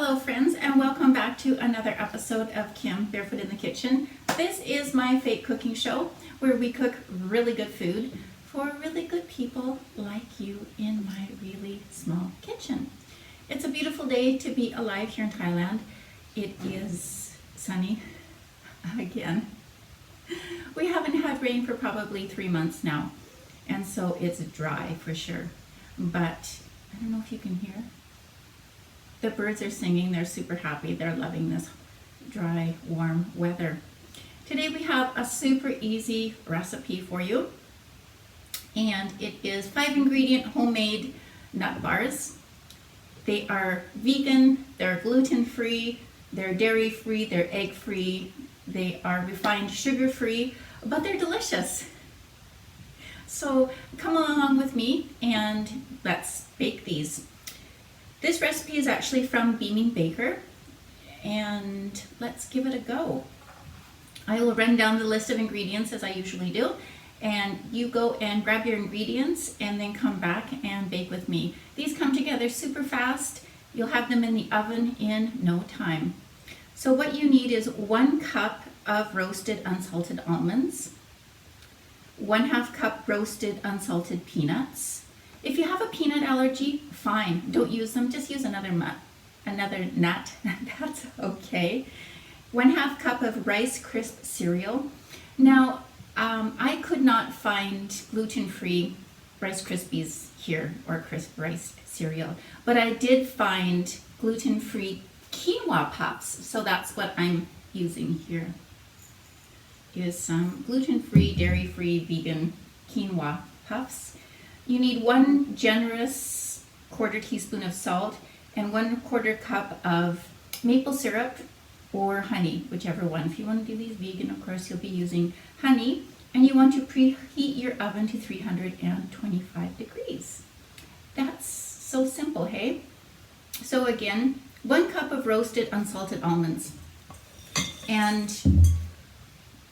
Hello friends, and welcome back to another episode of Kim Barefoot in the Kitchen. This is my fake cooking show where we cook really good food for really good people like you in my really small kitchen. It's a beautiful day to be alive here in Thailand. It is sunny again. We haven't had rain for probably 3 months now, and so it's dry for sure. But I don't know if you can hear. The birds are singing, they're super happy, they're loving this dry, warm weather. Today we have a super easy recipe for you, and it is 5 ingredient homemade nut bars. They are vegan, they're gluten-free, they're dairy-free, they're egg-free, they are refined sugar-free, but they're delicious. So come along with me and let's bake these. This recipe is actually from Beaming Baker, and let's give it a go. I will run down the list of ingredients as I usually do, and you go and grab your ingredients and then come back and bake with me. These come together super fast. You'll have them in the oven in no time. So what you need is 1 cup of roasted unsalted almonds, 1/2 cup roasted unsalted peanuts. If you have a peanut allergy, fine, don't use them, just use another nut, that's okay. 1/2 cup of Rice Crisp cereal. Now, I could not find gluten-free Rice Krispies here, or crisp rice cereal, but I did find gluten-free quinoa puffs, so that's what I'm using here, is some gluten-free, dairy-free, vegan quinoa puffs. You need 1 generous 1/4 teaspoon of salt and 1/4 cup of maple syrup or honey, whichever one. If you want to do these vegan, of course, you'll be using honey, and you want to preheat your oven to 325 degrees. That's so simple, hey? So again, 1 cup of roasted unsalted almonds. And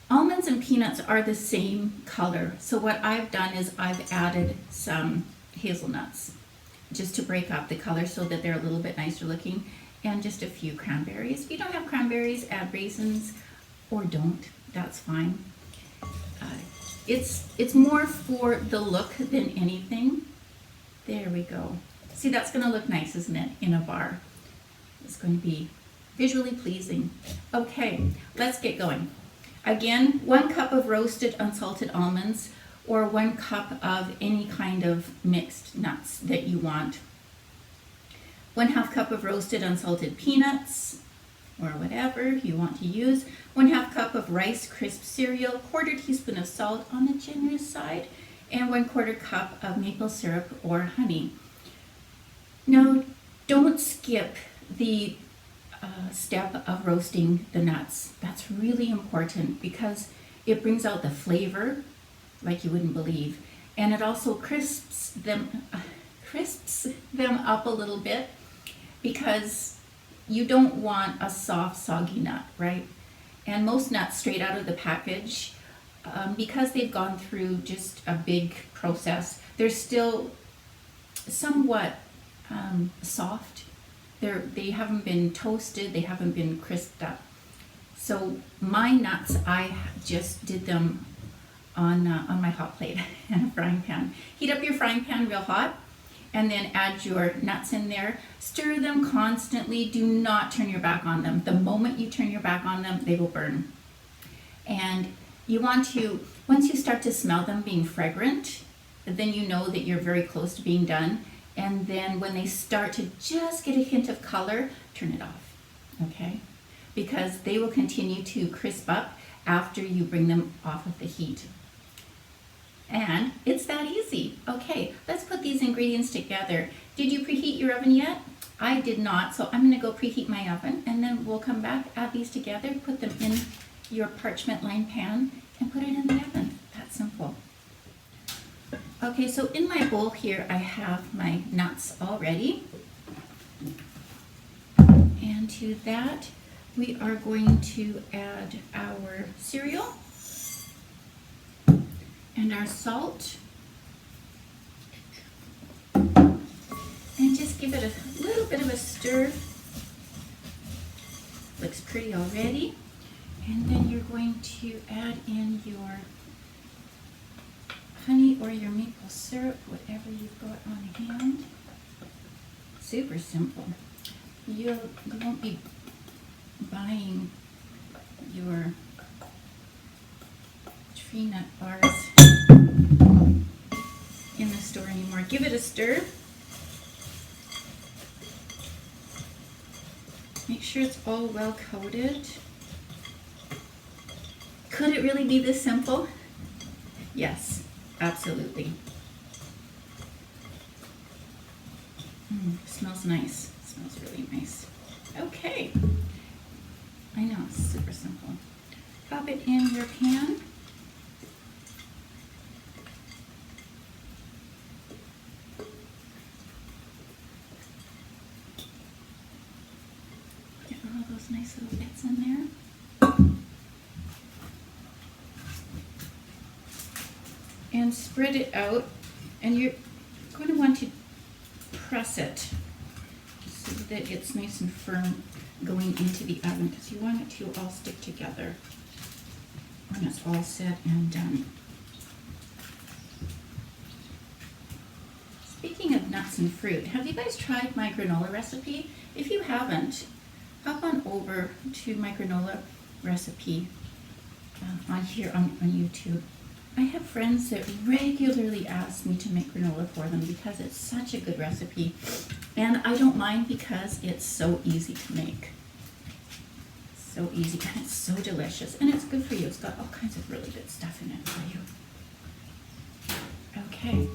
almonds and peanuts are the same color, so what I've done is I've added some hazelnuts just to break up the color so that they're a little bit nicer looking, and just a few cranberries. If you don't have cranberries, add raisins, or don't, that's fine. It's more for the look than anything. There we go. See, that's going to look nice, isn't it, in a bar? It's going to be visually pleasing. Okay, let's get going. Again, 1 cup of roasted unsalted almonds, or 1 cup of any kind of mixed nuts that you want. 1/2 cup of roasted unsalted peanuts, or whatever you want to use. 1/2 cup of Rice Crisp cereal, 1/4 teaspoon of salt on the generous side, and 1/4 cup of maple syrup or honey. Now, don't skip the step of roasting the nuts. That's really important because it brings out the flavor like you wouldn't believe, and it also crisps them up a little bit, because you don't want a soft, soggy nut, right? And most nuts straight out of the package, because they've gone through just a big process, they're still somewhat soft. They haven't been toasted, they haven't been crisped up. So my nuts, I just did them on my hot plate and a frying pan. Heat up your frying pan real hot, and then add your nuts in there. Stir them constantly, do not turn your back on them. The moment you turn your back on them, they will burn. And you want to, once you start to smell them being fragrant, then you know that you're very close to being done. And then when they start to just get a hint of color, turn it off, okay? Because they will continue to crisp up after you bring them off of the heat. And it's that easy. Okay, let's put these ingredients together. Did you preheat your oven yet? I did not, so I'm gonna go preheat my oven, and then we'll come back, add these together, put them in your parchment lined pan, and put it in the oven. That's simple. Okay, so in my bowl here, I have my nuts already. And to that, we are going to add our cereal and our salt. And just give it a little bit of a stir pretty already. And then you're going to add in your honey or your maple syrup, whatever you've got on hand. Super simple. You won't be buying your tree nut bars in the store anymore. Give it a stir. Make sure it's all well coated. Could it really be this simple? Yes, absolutely. Smells nice. Smells really nice. Okay. I know, it's super simple. Pop it in your pan. Get all those nice little bits in there. And spread it out, and you're going to want to press it so that it's nice and firm going into the oven, because you want it to all stick together when it's all said and done. Speaking of nuts and fruit, have you guys tried my granola recipe? If you haven't, hop on over to my granola recipe on here on YouTube. I have friends that regularly ask me to make granola for them because it's such a good recipe, and I don't mind because it's so easy to make. So easy, and it's so delicious, and it's good for you. It's got all kinds of really good stuff in it for you. Okay,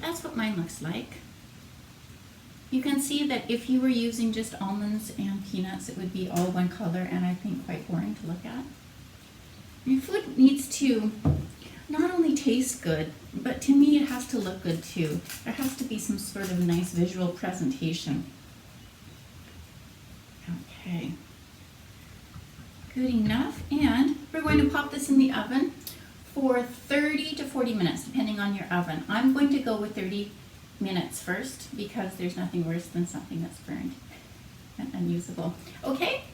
that's what mine looks like. You can see that if you were using just almonds and peanuts, it would be all one color, and I think quite boring to look at. Your food needs to not only taste good, but to me it has to look good too. There has to be some sort of nice visual presentation. Okay, good enough. And we're going to pop this in the oven for 30 to 40 minutes, depending on your oven. I'm going to go with 30 minutes first because there's nothing worse than something that's burned and unusable. Okay,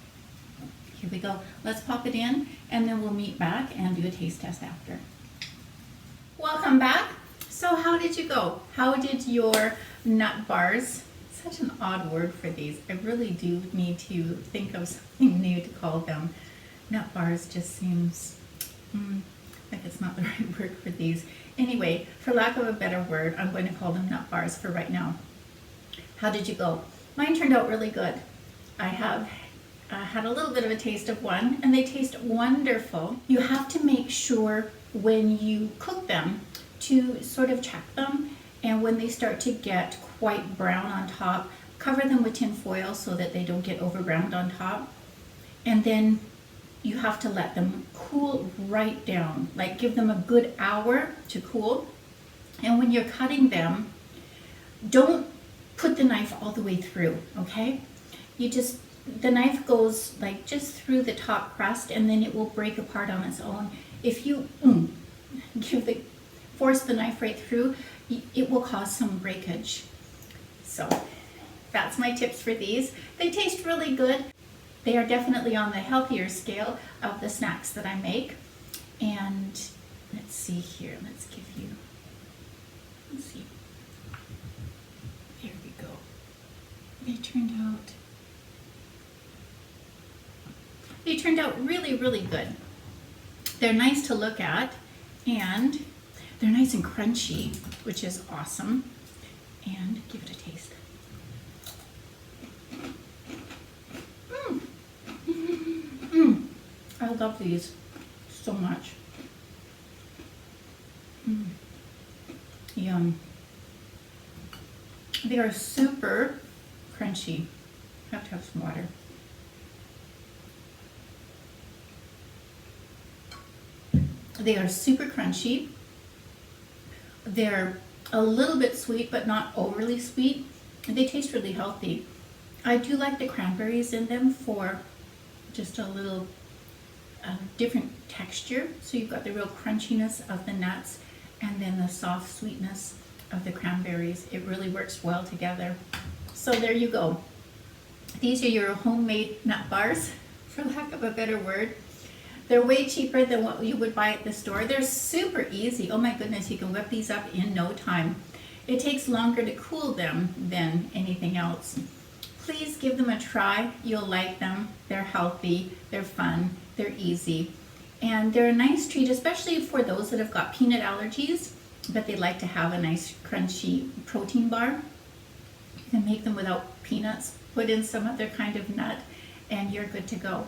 here we go. Let's pop it in, and then we'll meet back and do a taste test after. Welcome back. So how did you go? How did your nut bars, such an odd word for these, I really do need to think of something new to call them. Nut bars just seems like it's not the right word for these. Anyway, for lack of a better word, I'm going to call them nut bars for right now. How did you go? Mine turned out really good. I have had a little bit of a taste of one, and they taste wonderful. You have to make sure when you cook them to sort of check them, and when they start to get quite brown on top, cover them with tin foil so that they don't get over browned on top. And then you have to let them cool right down, like give them a good hour to cool. And when you're cutting them, don't put the knife all the way through, okay? The knife goes like just through the top crust, and then it will break apart on its own. If you force the knife right through, it will cause some breakage. So that's my tips for these. They taste really good. They are definitely on the healthier scale of the snacks that I make. And let's see here, let's see. There we go. They turned out really, really good. They're nice to look at, and they're nice and crunchy, which is awesome. And give it a taste. I love these so much. Yum. They are super crunchy. I have to have some water. They are super crunchy. They're a little bit sweet, but not overly sweet. And they taste really healthy. I do like the cranberries in them for just a little different texture. So you've got the real crunchiness of the nuts and then the soft sweetness of the cranberries. It really works well together. So there you go. These are your homemade nut bars for lack of a better word. They're way cheaper than what you would buy at the store. They're super easy. Oh my goodness, you can whip these up in no time. It takes longer to cool them than anything else. Please give them a try. You'll like them. They're healthy, they're fun, they're easy. And they're a nice treat, especially for those that have got peanut allergies, but they like to have a nice crunchy protein bar. You can make them without peanuts, put in some other kind of nut, and you're good to go.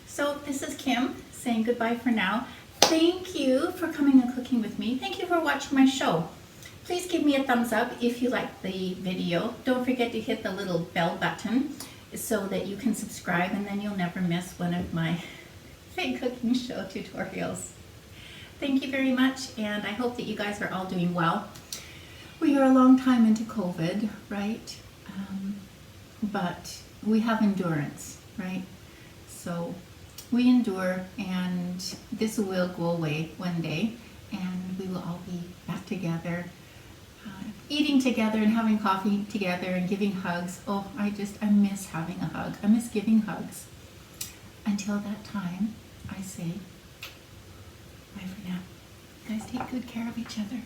So this is Kim saying goodbye for now. Thank you for coming and cooking with me. Thank you for watching my show. Please give me a thumbs up if you like the video. Don't forget to hit the little bell button so that you can subscribe, and then you'll never miss one of my fake cooking show tutorials. Thank you very much, and I hope that you guys are all doing well. We are a long time into COVID, right? But we have endurance, right? So we endure, and this will go away one day, and we will all be back together, eating together and having coffee together and giving hugs. Oh, I miss having a hug. I miss giving hugs. Until that time, I say bye for now. Guys, take good care of each other.